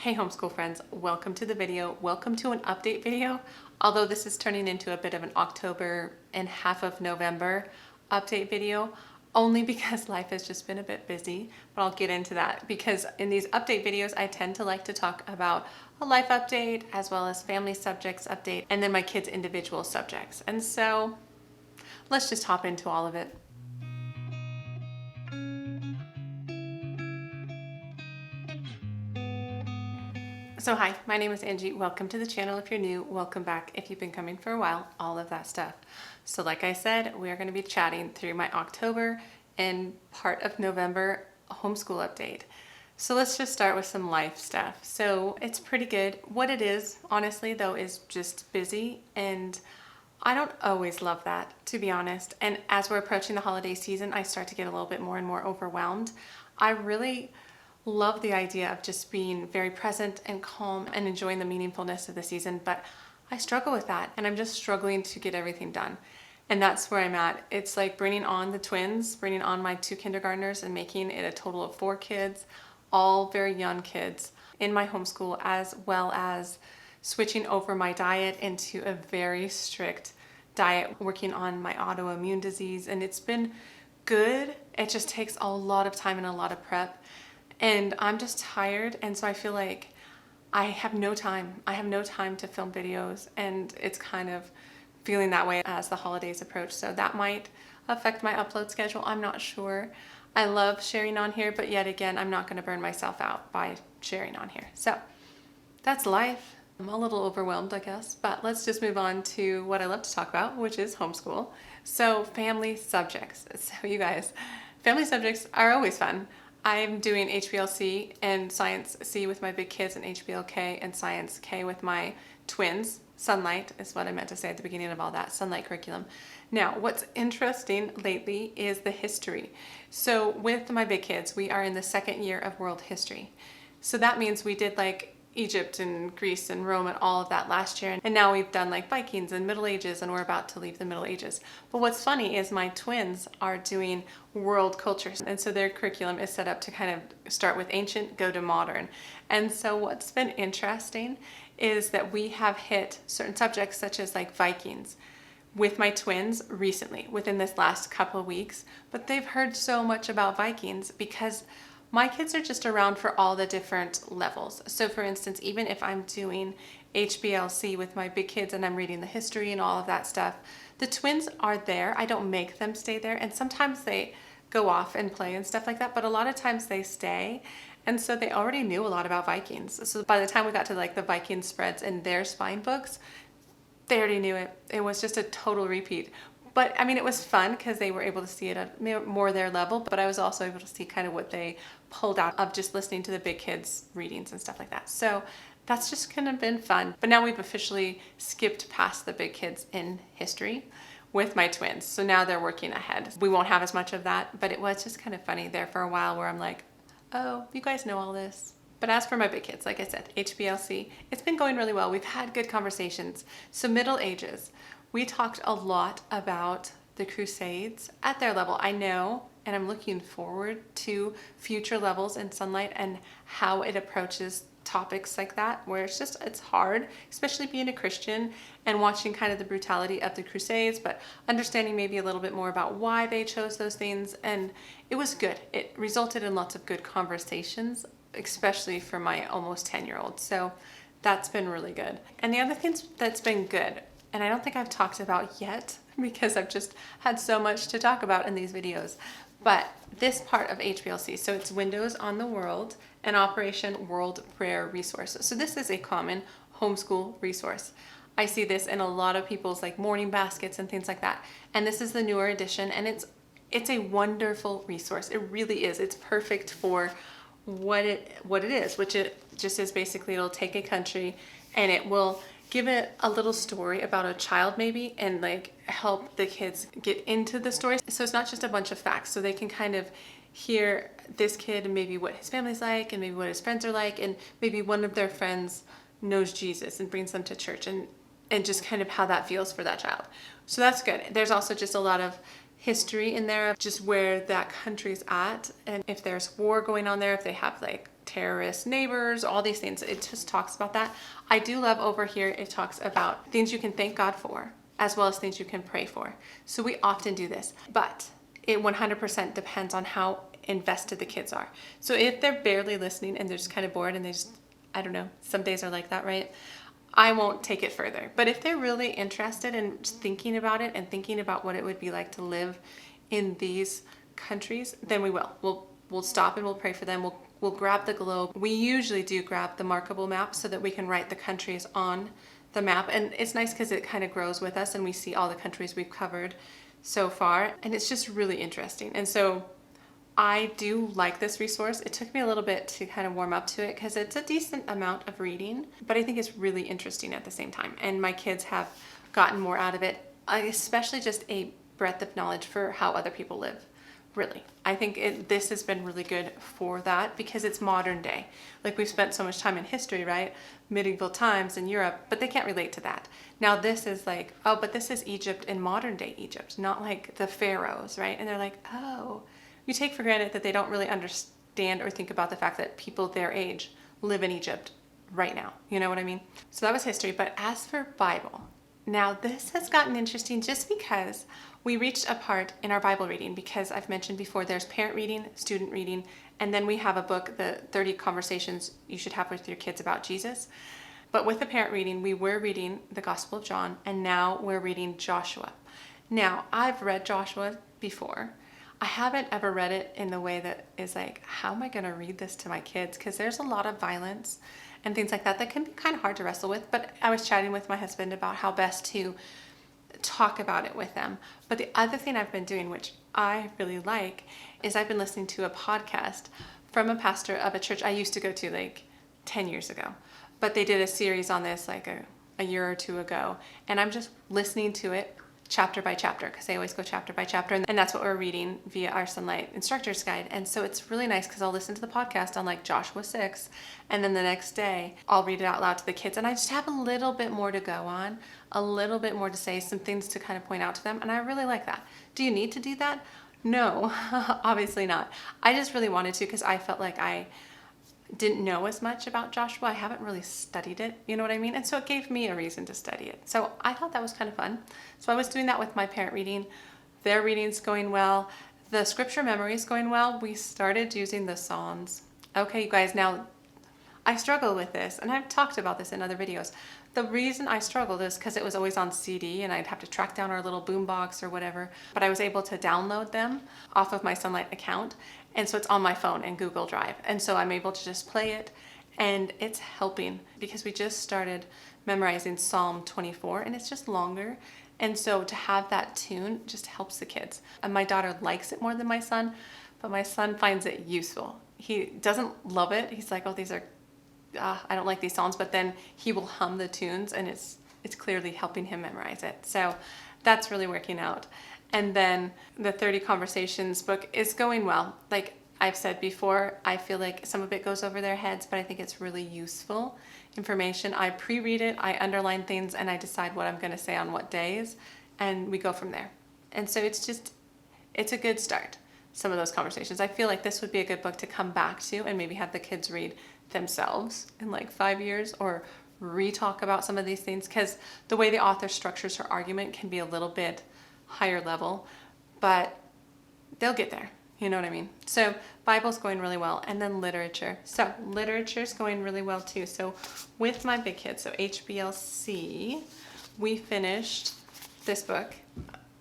Hey homeschool friends, welcome to the video. Welcome to an update video. Although this is turning into a bit of an October and half of November update video, only because life has just been a bit busy, but I'll get into that because in these update videos, I tend to like to talk about a life update as well as family subjects update and then my kids' individual subjects. And so let's just hop into all of it. So hi, my name is Angie. Welcome to the channel if you're new. Welcome back if you've been coming for a while, all of that stuff. So like I said, we are going to be chatting through my October and part of November homeschool update. So let's just start with some life stuff. So it's pretty good. What it is, honestly, though, is just busy, and I don't always love that, to be honest. And as we're approaching the holiday season, I start to get a little bit more and more overwhelmed. I really love the idea of just being very present and calm and enjoying the meaningfulness of the season, but I struggle with that, and I'm just struggling to get everything done. And that's where I'm at. It's like bringing on the twins, bringing on my 2 kindergartners and making it a total of 4 kids, all very young kids in my homeschool, as well as switching over my diet into a very strict diet, working on my autoimmune disease. And it's been good. It just takes a lot of time and a lot of prep. And I'm just tired, and so I feel like I have no time. I have no time to film videos, and it's kind of feeling that way as the holidays approach. So that might affect my upload schedule. I'm not sure. I love sharing on here, but yet again, I'm not going to burn myself out by sharing on here. So that's life. I'm a little overwhelmed, I guess, but let's just move on to what I love to talk about, which is homeschool. So family subjects. So you guys, family subjects are always fun. I'm doing HBLC and Science C with my big kids and HBLK and Science K with my twins. Sonlight is what I meant to say at the beginning of all that, Sonlight curriculum. Now, what's interesting lately is the history. So with my big kids, we are in the 2nd year of world history. So that means we did like Egypt and Greece and Rome and all of that last year. And now we've done like Vikings and Middle Ages, and we're about to leave the Middle Ages. But what's funny is my twins are doing world cultures. And so their curriculum is set up to kind of start with ancient, go to modern. And so what's been interesting is that we have hit certain subjects such as like Vikings with my twins recently, within this last couple of weeks. But they've heard so much about Vikings because my kids are just around for all the different levels. So for instance, even if I'm doing HBLC with my big kids and I'm reading the history and all of that stuff, the twins are there. I don't make them stay there. And sometimes they go off and play and stuff like that, but a lot of times they stay. And so they already knew a lot about Vikings. So by the time we got to like the Viking spreads in their spine books, they already knew it. It was just a total repeat. But I mean, it was fun because they were able to see it at more their level, but I was also able to see kind of what they pulled out of just listening to the big kids' readings and stuff like that. So that's just kind of been fun. But now we've officially skipped past the big kids in history with my twins. So now they're working ahead. We won't have as much of that, but it was just kind of funny there for a while where I'm like, oh, you guys know all this. But as for my big kids, like I said, HBLC, it's been going really well. We've had good conversations. So Middle Ages, we talked a lot about the Crusades at their level. I know, and I'm looking forward to future levels in Sonlight and how it approaches topics like that, where it's hard, especially being a Christian and watching kind of the brutality of the Crusades, but understanding maybe a little bit more about why they chose those things. And it was good. It resulted in lots of good conversations, especially for my almost 10-year-old. So that's been really good. And the other thing that's been good, and I don't think I've talked about yet because I've just had so much to talk about in these videos, but this part of HBLC, so it's Windows on the World and Operation World Prayer Resource. So this is a common homeschool resource. I see this in a lot of people's like morning baskets and things like that. And this is the newer edition, and it's a wonderful resource. It really is. It's perfect for what it is, which it just is basically, it'll take a country and it will give it a little story about a child maybe, and like help the kids get into the story. So it's not just a bunch of facts, so they can kind of hear this kid and maybe what his family's like and maybe what his friends are like, and maybe one of their friends knows Jesus and brings them to church, and just kind of how that feels for that child. So that's good. There's also just a lot of history in there of just where that country's at, and if there's war going on there, if they have like terrorist neighbors, all these things. It just talks about that. I do love over here, it talks about things you can thank God for, as well as things you can pray for. So we often do this, but it 100% depends on how invested the kids are. So if they're barely listening and they're just kind of bored and they just, I don't know, some days are like that, right? I won't take it further. But if they're really interested in thinking about it and thinking about what it would be like to live in these countries, then we will. We'll stop and we'll pray for them. We'll grab the globe. We usually do grab the markable map so that we can write the countries on the map. And it's nice because it kind of grows with us and we see all the countries we've covered so far. And it's just really interesting. And so I do like this resource. It took me a little bit to kind of warm up to it because it's a decent amount of reading, but I think it's really interesting at the same time. And my kids have gotten more out of it, especially just a breadth of knowledge for how other people live. Really, I think this has been really good for that because it's modern day. Like we've spent so much time in history, right? Medieval times in Europe, but they can't relate to that. Now this is like, oh, but this is Egypt in modern day Egypt, not like the pharaohs, right? And they're like, oh, you take for granted that they don't really understand or think about the fact that people their age live in Egypt right now. You know what I mean? So that was history. But as for Bible, now this has gotten interesting just because we reached a part in our Bible reading because I've mentioned before there's parent reading, student reading, and then we have a book, the 30 Conversations You Should Have with Your Kids About Jesus. But with the parent reading, we were reading the Gospel of John, and now we're reading Joshua. Now, I've read Joshua before. I haven't ever read it in the way that is like, how am I going to read this to my kids? Because there's a lot of violence and things like that that can be kind of hard to wrestle with. But I was chatting with my husband about how best to talk about it with them. But the other thing I've been doing, which I really like, is I've been listening to a podcast from a pastor of a church I used to go to like 10 years ago. But they did a series on this like a year or two ago. And I'm just listening to it chapter by chapter because they always go chapter by chapter. And that's what we're reading via our Sonlight Instructor's Guide. And so it's really nice because I'll listen to the podcast on like Joshua 6. And then the next day I'll read it out loud to the kids. And I just have a little bit more to go on, a little bit more to say, some things to kind of point out to them. And I really like that. Do you need to do that? No, obviously not. I just really wanted to because I felt like I didn't know as much about Joshua. I haven't really studied it, you know what I mean? And so it gave me a reason to study it. So I thought that was kind of fun. So I was doing that with my parent reading. Their reading's going well. The scripture memory is going well. We started using the Psalms. Okay, you guys, now I struggle with this, and I've talked about this in other videos. The reason I struggled is because it was always on CD and I'd have to track down our little boombox or whatever, but I was able to download them off of my Sonlight account. And so it's on my phone and Google Drive. And so I'm able to just play it and it's helping because we just started memorizing Psalm 24 and it's just longer. And so to have that tune just helps the kids. And my daughter likes it more than my son, but my son finds it useful. He doesn't love it. He's like, oh, these are, I don't like these songs, but then he will hum the tunes and it's clearly helping him memorize it. So that's really working out. And then the 30 Conversations book is going well. Like I've said before, I feel like some of it goes over their heads, but I think it's really useful information. I pre-read it, I underline things, and I decide what I'm going to say on what days, and we go from there. And so it's a good start, some of those conversations. I feel like this would be a good book to come back to and maybe have the kids read themselves in like 5 years or re-talk about some of these things because the way the author structures her argument can be a little bit higher level, but they'll get there. You know what I mean? So Bible's going really well. And then literature. So literature's going really well too. So with my big kids, so HBLC, we finished this book,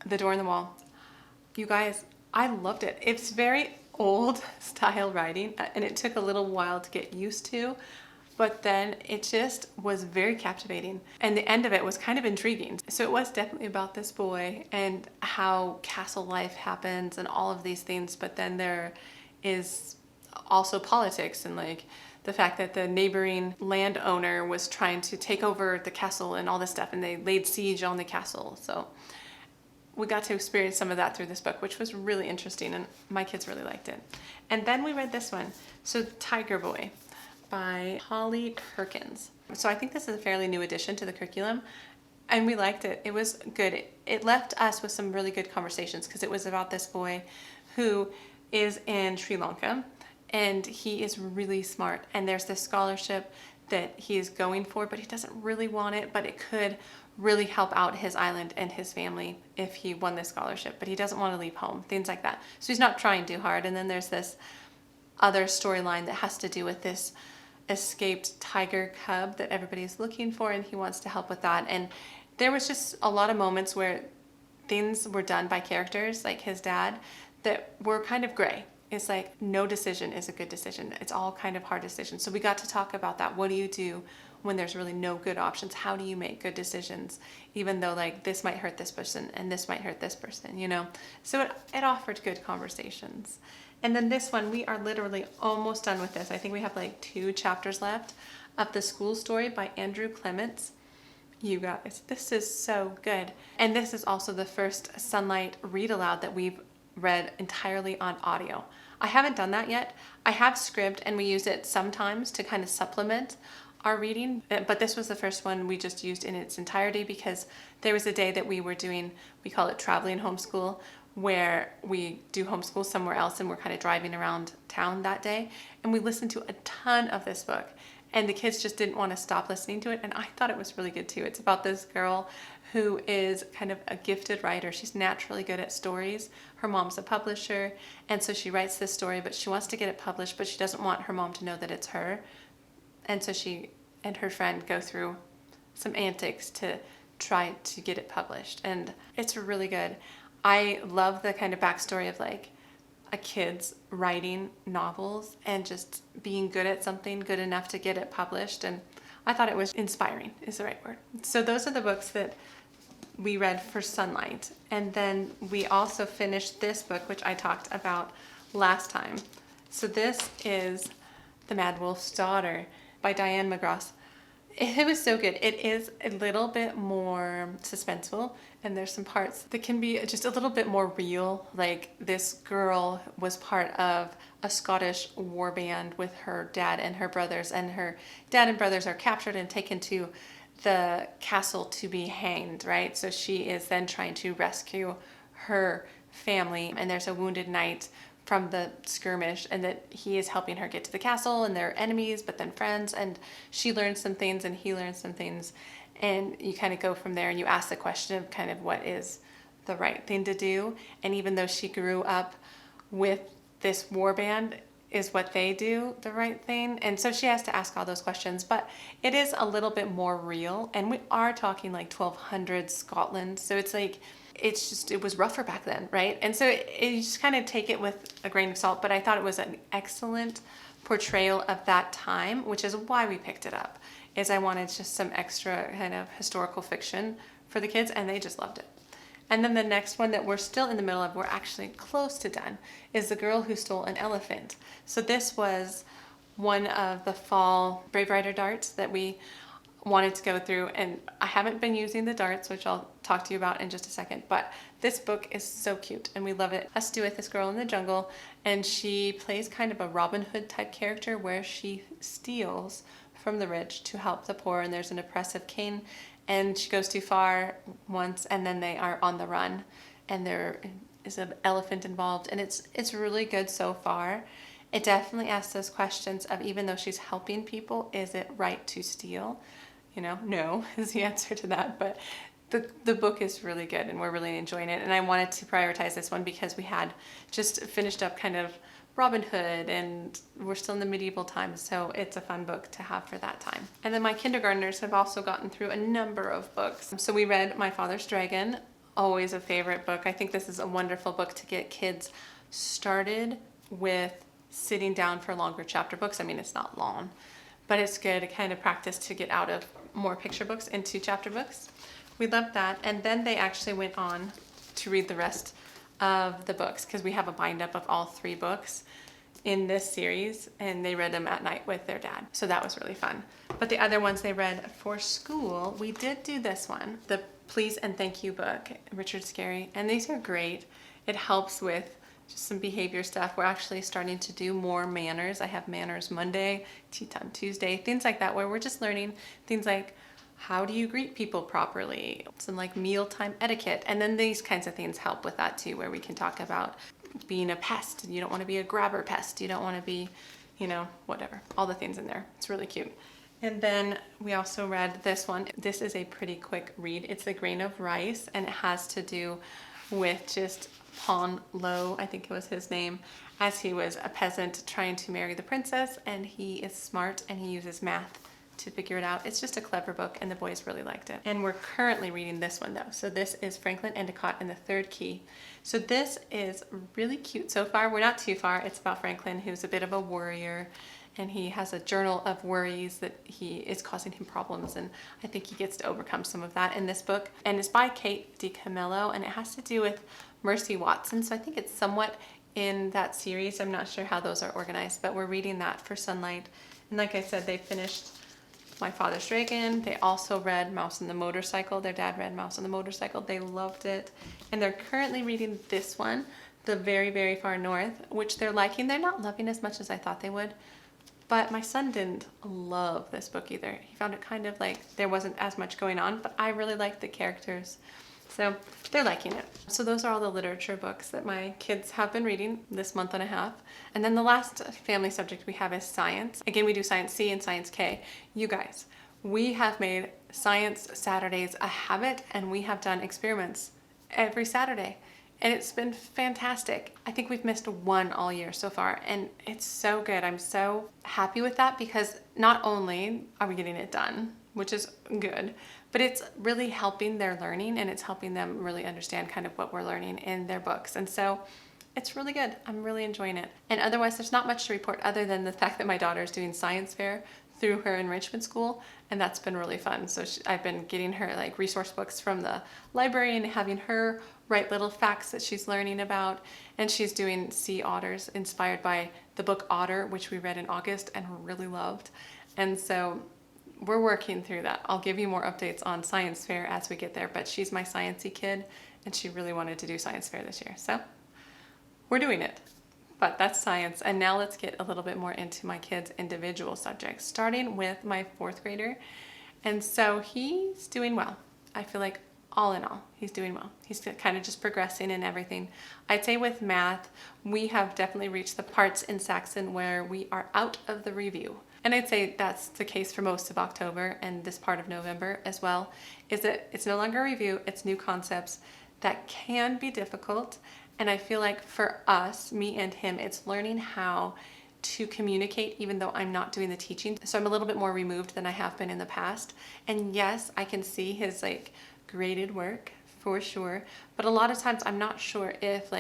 The Door in the Wall. You guys, I loved it. It's very old style writing and it took a little while to get used to. But then it just was very captivating. And the end of it was kind of intriguing. So it was definitely about this boy and how castle life happens and all of these things. But then there is also politics and like the fact that the neighboring landowner was trying to take over the castle and all this stuff. And they laid siege on the castle. So we got to experience some of that through this book, which was really interesting. And my kids really liked it. And then we read this one. So Tiger Boy by Holly Perkins. So I think this is a fairly new addition to the curriculum and we liked it. It was good. It left us with some really good conversations because it was about this boy who is in Sri Lanka and he is really smart. And there's this scholarship that he is going for, but he doesn't really want it, but it could really help out his island and his family if he won this scholarship, but he doesn't want to leave home, things like that. So he's not trying too hard. And then there's this other storyline that has to do with this escaped tiger cub that everybody's looking for, and he wants to help with that. And there was just a lot of moments where things were done by characters like his dad that were kind of gray. It's like no decision is a good decision. It's all kind of hard decisions. So we got to talk about that. What do you do when there's really no good options? How do you make good decisions, even though like this might hurt this person and this might hurt this person, you know? So it offered good conversations. And then this one, we are literally almost done with this. I think we have like 2 chapters left of The School Story by Andrew Clements. You guys, this is so good. And this is also the first Sonlight read aloud that we've read entirely on audio. I haven't done that yet. I have scribd and we use it sometimes to kind of supplement our reading, but this was the first one we just used in its entirety because there was a day that we were doing, we call it traveling homeschool, where we do homeschool somewhere else and we're kind of driving around town that day, and we listened to a ton of this book, and the kids just didn't want to stop listening to it, and I thought it was really good too. It's about this girl who is kind of a gifted writer. She's naturally good at stories. Her mom's a publisher, and so she writes this story, but she wants to get it published, but she doesn't want her mom to know that it's her. And so she and her friend go through some antics to try to get it published. And it's really good. I love the kind of backstory of like a kid's writing novels and just being good at something, good enough to get it published. And I thought it was inspiring is the right word. So those are the books that we read for Sonlight. And then we also finished this book, which I talked about last time. So this is The Mad Wolf's Daughter by Diane McGrath. It was so good. It is a little bit more suspenseful, and there's some parts that can be just a little bit more real. Like this girl was part of a Scottish war band with her dad and her brothers, and her dad and brothers are captured and taken to the castle to be hanged, right? So she is then trying to rescue her family, and there's a wounded knight from the skirmish, and that he is helping her get to the castle, and they're enemies but then friends, and she learns some things and he learns some things, and you kind of go from there, and you ask the question of kind of what is the right thing to do. And even though she grew up with this war band, is what they do the right thing? And so she has to ask all those questions, but it is a little bit more real, and we are talking like 1200 Scotland, so it's like it was rougher back then, right? And so you just kind of take it with a grain of salt, but I thought it was an excellent portrayal of that time, which is why we picked it up, is I wanted just some extra kind of historical fiction for the kids, and they just loved it. And then the next one that we're still in the middle of, we're actually close to done, is The Girl Who Stole an Elephant. So this was one of the fall Bravewriter darts that we wanted to go through, and I haven't been using the darts, which I'll talk to you about in just a second, but this book is so cute and we love it. It has to do with this girl in the jungle, and she plays kind of a Robin Hood type character where she steals from the rich to help the poor, and there's an oppressive king, and she goes too far once, and then they are on the run, and there is an elephant involved, and it's really good so far. It definitely asks those questions of, even though she's helping people, is it right to steal? You know, no is the answer to that, but the book is really good and we're really enjoying it. And I wanted to prioritize this one because we had just finished up kind of Robin Hood, and we're still in the medieval times, so it's a fun book to have for that time. And then my kindergartners have also gotten through a number of books. So we read My Father's Dragon, always a favorite book. I think this is a wonderful book to get kids started with sitting down for longer chapter books. I mean, it's not long, but it's good to kind of practice to get out of more picture books into chapter books. We loved that. And then they actually went on to read the rest of the books, because we have a bind up of all 3 books in this series, and they read them at night with their dad. So that was really fun. But the other ones they read for school, we did do this one, the Please and Thank You book, Richard Scarry. And these are great. It helps with just some behavior stuff. We're actually starting to do more manners. I have Manners Monday, Tea Time Tuesday, things like that, where we're just learning things like, how do you greet people properly? Some like mealtime etiquette. And then these kinds of things help with that too, where we can talk about being a pest. You don't want to be a grabber pest. You don't want to be, whatever. All the things in there. It's really cute. And then we also read this one. This is a pretty quick read. It's A Grain of Rice, and it has to do with just Pawn Lo, I think it was his name, as he was a peasant trying to marry the princess, and he is smart and he uses math to figure it out. It's just a clever book, and the boys really liked it. And we're currently reading this one though. So this is Franklin Endicott in the Third Key. So this is really cute so far. We're not too far. It's about Franklin, who's a bit of a worrier, and he has a journal of worries that he is causing him problems, and I think he gets to overcome some of that in this book. And it's by Kate DiCamillo, and it has to do with Mercy Watson. So I think it's somewhat in that series. I'm not sure how those are organized, but we're reading that for Sonlight. And like I said, they finished My Father's Dragon. They also read Mouse and the Motorcycle. Their dad read Mouse and the Motorcycle. They loved it. And they're currently reading this one, The Very, Very Far North, which they're liking. They're not loving as much as I thought they would. But my son didn't love this book either. He found it kind of like there wasn't as much going on, but I really liked the characters. So they're liking it. So those are all the literature books that my kids have been reading this month and a half. And then the last family subject we have is science. Again, we do Science C and Science K. You guys, we have made Science Saturdays a habit, and we have done experiments every Saturday. And it's been fantastic. I think we've missed one all year so far, and it's so good. I'm so happy with that, because not only are we getting it done, which is good, but it's really helping their learning, and it's helping them really understand kind of what we're learning in their books. And so it's really good. I'm really enjoying it. And otherwise, there's not much to report other than the fact that my daughter is doing science fair through her enrichment school, and that's been really fun. So I've been getting her like resource books from the library and having her write little facts that she's learning about, and she's doing sea otters inspired by the book Otter, which we read in August and really loved. And so we're working through that. I'll give you more updates on science fair as we get there, but she's my sciencey kid, and she really wanted to do science fair this year. So we're doing it. But that's science. And now let's get a little bit more into my kids' individual subjects, starting with my 4th grader. And so he's doing well. I feel like all in all, he's doing well. He's kind of just progressing in everything. I'd say with math, we have definitely reached the parts in Saxon where we are out of the review. And I'd say that's the case for most of October and this part of November as well, is that it's no longer a review, it's new concepts that can be difficult. And I feel like for us, me and him, it's learning how to communicate even though I'm not doing the teaching. So I'm a little bit more removed than I have been in the past. And yes, I can see his like graded work for sure. But a lot of times I'm not sure if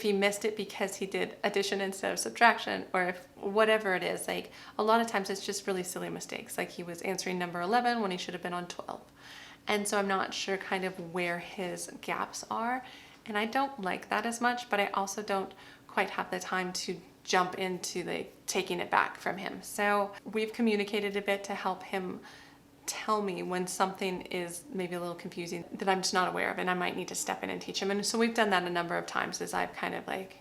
he missed it because he did addition instead of subtraction, or if whatever it is. Like a lot of times it's just really silly mistakes. Like he was answering number 11 when he should have been on 12. And so I'm not sure kind of where his gaps are. And I don't like that as much, but I also don't quite have the time to jump into like taking it back from him. So we've communicated a bit to help him tell me when something is maybe a little confusing that I'm just not aware of, and I might need to step in and teach him. And so we've done that a number of times as I've kind of like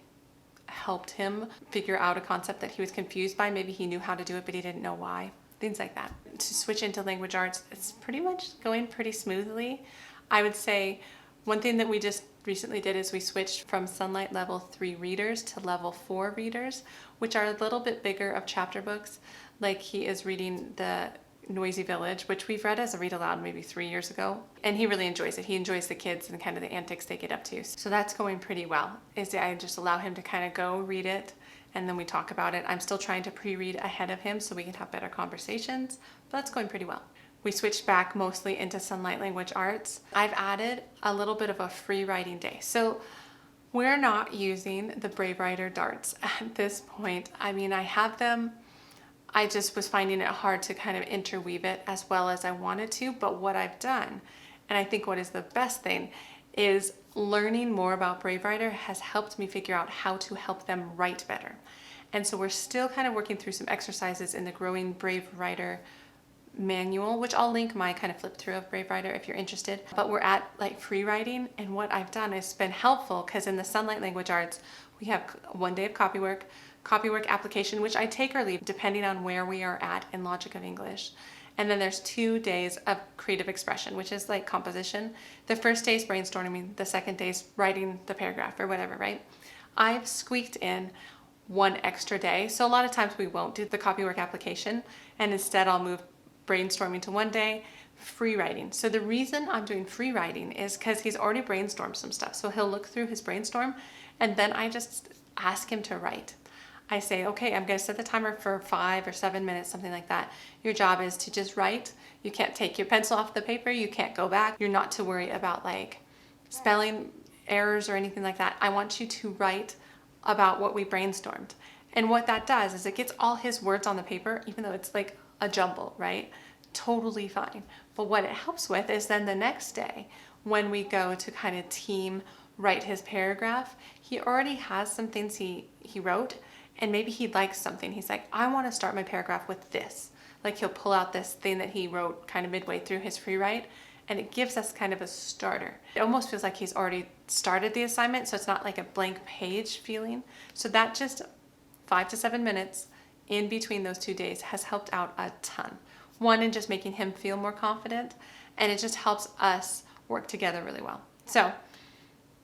helped him figure out a concept that he was confused by. Maybe he knew how to do it, but he didn't know why. Things like that. To switch into language arts, it's pretty much going pretty smoothly. I would say one thing that we just recently did is we switched from Sonlight level 3 readers to level 4 readers, which are a little bit bigger of chapter books. Like he is reading the Noisy Village, which we've read as a read aloud maybe 3 years ago, and he really enjoys it. He enjoys the kids and kind of the antics they get up to. So that's going pretty well. I just allow him to kind of go read it, and then we talk about it. I'm still trying to pre-read ahead of him so we can have better conversations, but that's going pretty well. We switched back mostly into Sonlight Language Arts. I've added a little bit of a free writing day. So we're not using the Bravewriter darts at this point. I mean, I have them. I just was finding it hard to kind of interweave it as well as I wanted to. But what I've done, and I think what is the best thing, is learning more about Bravewriter has helped me figure out how to help them write better. And so we're still kind of working through some exercises in the Growing Bravewriter manual, which I'll link my kind of flip through of Bravewriter if you're interested. But we're at like free writing, and what I've done has been helpful because in the Sonlight Language Arts, we have 1 day of copywork application, which I take or leave depending on where we are at in Logic of English. And then there's 2 days of creative expression, which is like composition. The first day is brainstorming, the second day is writing the paragraph or whatever, right? I've squeaked in one extra day. So a lot of times we won't do the copywork application, and instead I'll move brainstorming to one day, free writing. So the reason I'm doing free writing is because he's already brainstormed some stuff. So he'll look through his brainstorm, and then I just ask him to write. I say, okay, I'm going to set the timer for 5 or 7 minutes, something like that. Your job is to just write. You can't take your pencil off the paper. You can't go back. You're not to worry about like spelling errors or anything like that. I want you to write about what we brainstormed. And what that does is it gets all his words on the paper, even though it's like a jumble, right? Totally fine. But what it helps with is then the next day when we go to kind of team write his paragraph, he already has some things he wrote, and maybe he likes something. He's like, I want to start my paragraph with this. Like he'll pull out this thing that he wrote kind of midway through his free write, and it gives us kind of a starter. It almost feels like he's already started the assignment, so it's not like a blank page feeling. So that just 5 to 7 minutes in between those 2 days has helped out a ton. One, in just making him feel more confident, and it just helps us work together really well. So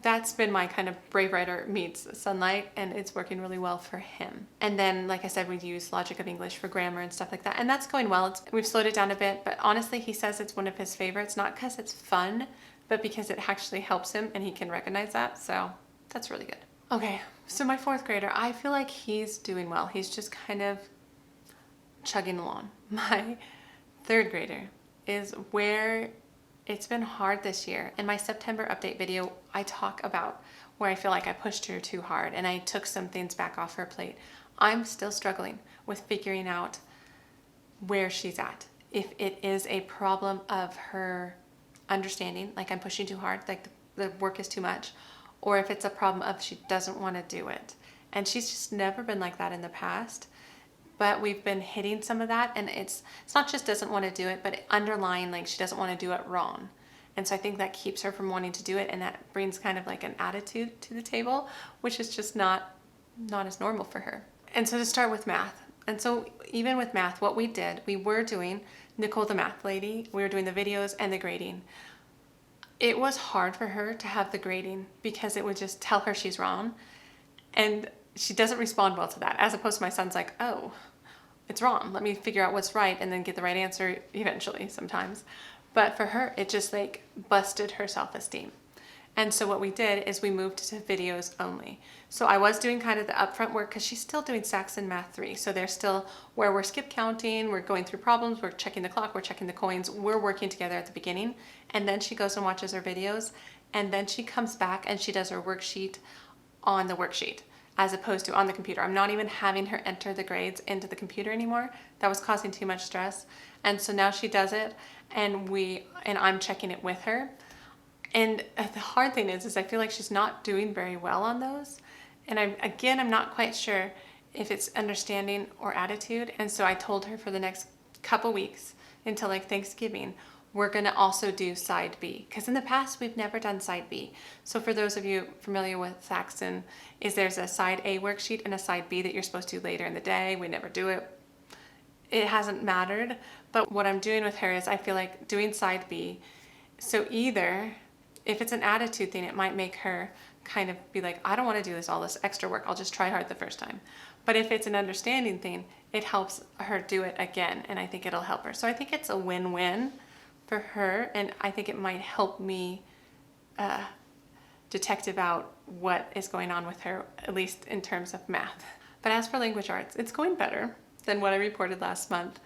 that's been my kind of Bravewriter meets Sonlight, and it's working really well for him. And then, like I said, we use Logic of English for grammar and stuff like that, and that's going well. We've slowed it down a bit, but honestly, he says it's one of his favorites, not because it's fun, but because it actually helps him, and he can recognize that, so that's really good. Okay, so my 4th grader, I feel like he's doing well. He's just kind of chugging along. My 3rd grader is where it's been hard this year. In my September update video, I talk about where I feel like I pushed her too hard and I took some things back off her plate. I'm still struggling with figuring out where she's at. If it is a problem of her understanding, like I'm pushing too hard, like the work is too much, or if it's a problem of she doesn't want to do it. And she's just never been like that in the past. But we've been hitting some of that, and it's not just doesn't want to do it, but underlying like she doesn't want to do it wrong. And so I think that keeps her from wanting to do it, and that brings kind of like an attitude to the table, which is just not as normal for her. And so to start with math. And so even with math, what we did, we were doing Nicole the math lady, we were doing the videos and the grading. It was hard for her to have the grading because it would just tell her she's wrong, and she doesn't respond well to that, as opposed to my son's like, oh, it's wrong. Let me figure out what's right and then get the right answer eventually sometimes. But for her, it just like busted her self-esteem. And so what we did is we moved to videos only. So I was doing kind of the upfront work because she's still doing Saxon Math 3. So they're still where we're skip counting, we're going through problems, we're checking the clock, we're checking the coins, we're working together at the beginning. And then she goes and watches her videos, and then she comes back and she does her worksheet on the worksheet, as opposed to on the computer. I'm not even having her enter the grades into the computer anymore. That was causing too much stress. And so now she does it, and I'm checking it with her. And the hard thing is I feel like she's not doing very well on those. And I'm not quite sure if it's understanding or attitude. And so I told her for the next couple weeks until like Thanksgiving, we're going to also do side B, because in the past we've never done side B. So for those of you familiar with Saxon, there's a side A worksheet and a side B that you're supposed to do later in the day. We never do it. It hasn't mattered, but what I'm doing with her is I feel like doing side B. So either if it's an attitude thing, it might make her kind of be like, I don't want to do all this extra work. I'll just try hard the first time. But if it's an understanding thing, it helps her do it again, and I think it'll help her. So I think it's a win-win for her, and I think it might help me detective out what is going on with her, at least in terms of math. But as for language arts, it's going better than what I reported last month.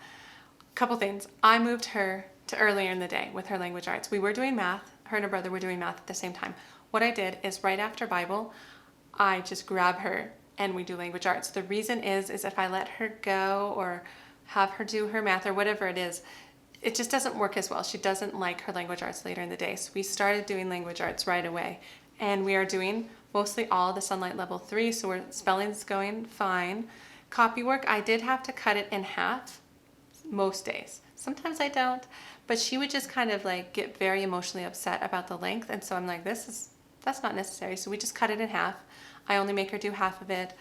Couple things. I moved her to earlier in the day with her language arts. We were doing math. Her and her brother were doing math at the same time. What I did is right after Bible, I just grab her and we do language arts. The reason is if I let her go or have her do her math or whatever it is, it just doesn't work as well. She doesn't like her language arts later in the day. So we started doing language arts right away. And we are doing mostly all the Sonlight level 3. So spelling's going fine. Copy work, I did have to cut it in half most days. Sometimes I don't, but she would just kind of like get very emotionally upset about the length. And so I'm like, that's not necessary. So we just cut it in half. I only make her do half of it.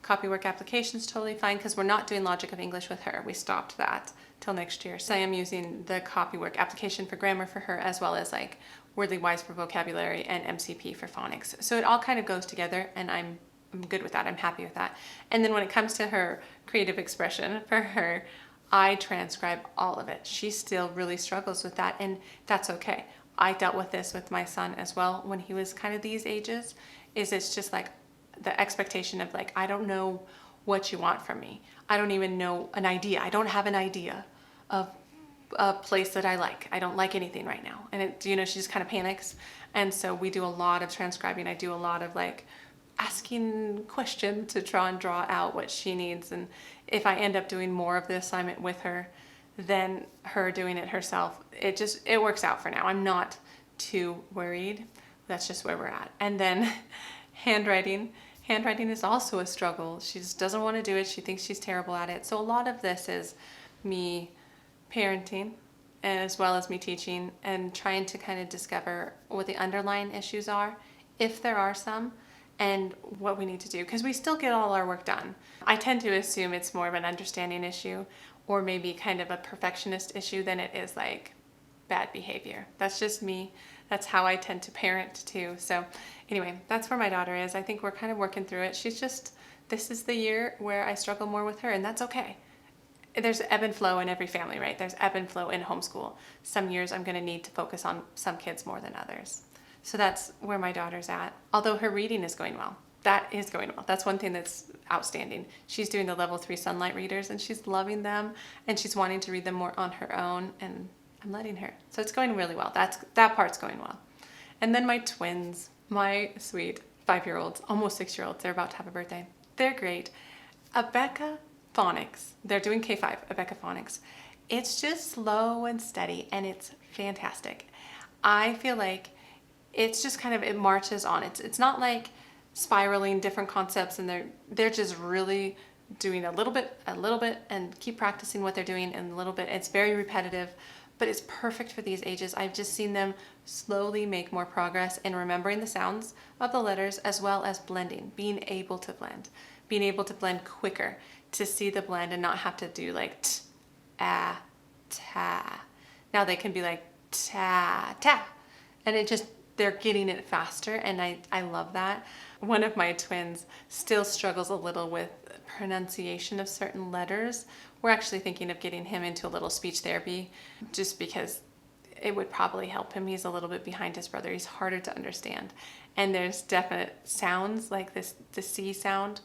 Copywork application's totally fine because we're not doing Logic of English with her. We stopped that till next year. So I am using the copywork application for grammar for her, as well as like Wordly Wise for vocabulary and MCP for phonics. So it all kind of goes together, and I'm I'm good with that. I'm happy with that. And then when it comes to her creative expression, for her, I transcribe all of it. She still really struggles with that, and that's okay. I dealt with this with my son as well when he was kind of these ages. It's just like the expectation of like, I don't know what you want from me. I don't even know an idea. I don't have an idea of a place that I like. I don't like anything right now. And she just kind of panics. And so we do a lot of transcribing. I do a lot of like asking questions to try and draw out what she needs. And if I end up doing more of the assignment with her than her doing it herself, it works out for now. I'm not too worried. That's just where we're at. And then handwriting is also a struggle. She just doesn't want to do it. She thinks she's terrible at it. So a lot of this is me parenting as well as me teaching and trying to kind of discover what the underlying issues are, if there are some, and what we need to do, because we still get all our work done. I tend to assume it's more of an understanding issue or maybe kind of a perfectionist issue than it is like bad behavior. That's just me. That's how I tend to parent too. So anyway, that's where my daughter is. I think we're kind of working through it. This is the year where I struggle more with her, and that's okay. There's ebb and flow in every family, right? There's ebb and flow in homeschool. Some years I'm going to need to focus on some kids more than others. So that's where my daughter's at. Although her reading is going well. That is going well. That's one thing that's outstanding. She's doing the level 3 Sonlight readers, and she's loving them, and she's wanting to read them more on her own, and I'm letting her. So it's going really well. That part's going well. And then my twins, my sweet 5-year-olds, almost 6-year-olds, they're about to have a birthday. They're great. Abeka Phonics. They're doing K5, Abeka Phonics. It's just slow and steady, and it's fantastic. I feel like it's just kind of, it marches on. It's not like spiraling different concepts, and they're just really doing a little bit, and keep practicing what they're doing in a little bit. It's very repetitive, but it's perfect for these ages. I've just seen them slowly make more progress in remembering the sounds of the letters, as well as blending, being able to blend quicker, to see the blend and not have to do like t, ah, ta. Now they can be like ta, ta. And they're getting it faster, and I love that. One of my twins still struggles a little with pronunciation of certain letters. We're actually thinking of getting him into a little speech therapy, just because it would probably help him. He's a little bit behind his brother. He's harder to understand. And there's definite sounds like the C sound.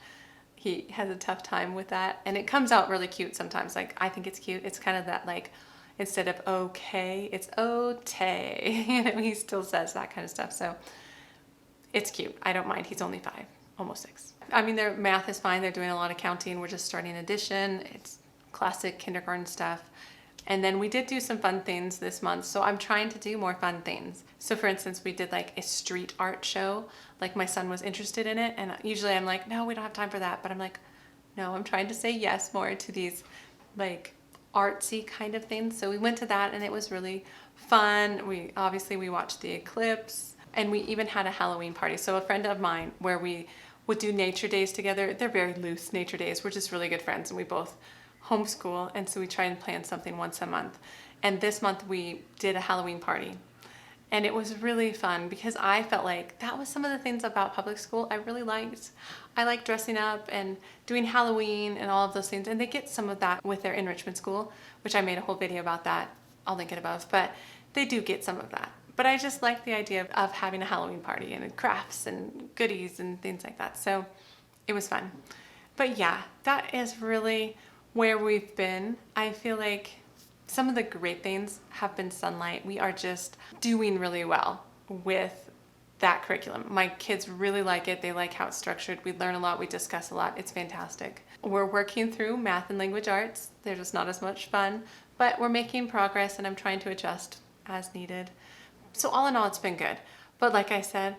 He has a tough time with that. And it comes out really cute sometimes. Like, I think it's cute. It's kind of that, like, instead of okay, it's o-tay. He still says that kind of stuff. So it's cute. I don't mind. He's only 5, almost 6. I mean, their math is fine. They're doing a lot of counting. We're just starting addition. It's classic kindergarten stuff. And then we did do some fun things this month. So I'm trying to do more fun things. So for instance, we did like a street art show. Like, my son was interested in it. And usually I'm like, no, we don't have time for that. But I'm like, no, I'm trying to say yes more to these like artsy kind of things. So we went to that, and it was really fun. We watched the eclipse, and we even had a Halloween party. So a friend of mine, where we would do nature days together. They're very loose nature days. We're just really good friends, and we both homeschool, and so we try and plan something once a month. And this month we did a Halloween party, and it was really fun because I felt like that was some of the things about public school I really liked. I like dressing up and doing Halloween and all of those things, and they get some of that with their enrichment school, which I made a whole video about that. I'll link it above, but they do get some of that. But I just like the idea of having a Halloween party and crafts and goodies and things like that. So it was fun. But yeah, that is really where we've been. I feel like some of the great things have been Sonlight. We are just doing really well with that curriculum. My kids really like it. They like how it's structured. We learn a lot. We discuss a lot. It's fantastic. We're working through math and language arts. They're just not as much fun, but we're making progress, and I'm trying to adjust as needed. So all in all, it's been good. But like I said,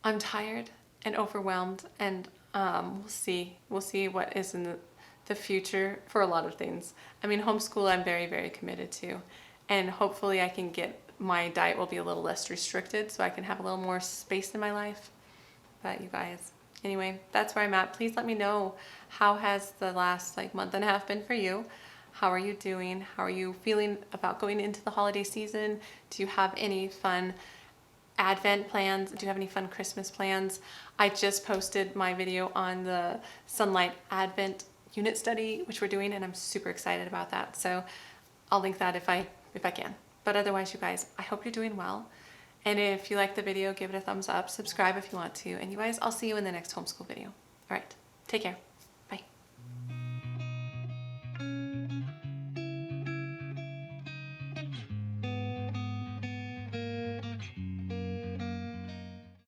I'm tired and overwhelmed, and we'll see what is in the future for a lot of things. I mean, homeschool I'm very, very committed to, and hopefully I can my diet will be a little less restricted so I can have a little more space in my life. But you guys, anyway, that's where I'm at. Please let me know, how has the last month and a half been for you? How are you doing? How are you feeling about going into the holiday season? Do you have any fun Advent plans? Do you have any fun Christmas plans? I just posted my video on the Sonlight Advent unit study, which we're doing, and I'm super excited about that. So I'll link that if I can. But otherwise, you guys, I hope you're doing well. And if you like the video, give it a thumbs up, subscribe if you want to. And you guys, I'll see you in the next homeschool video. All right, take care.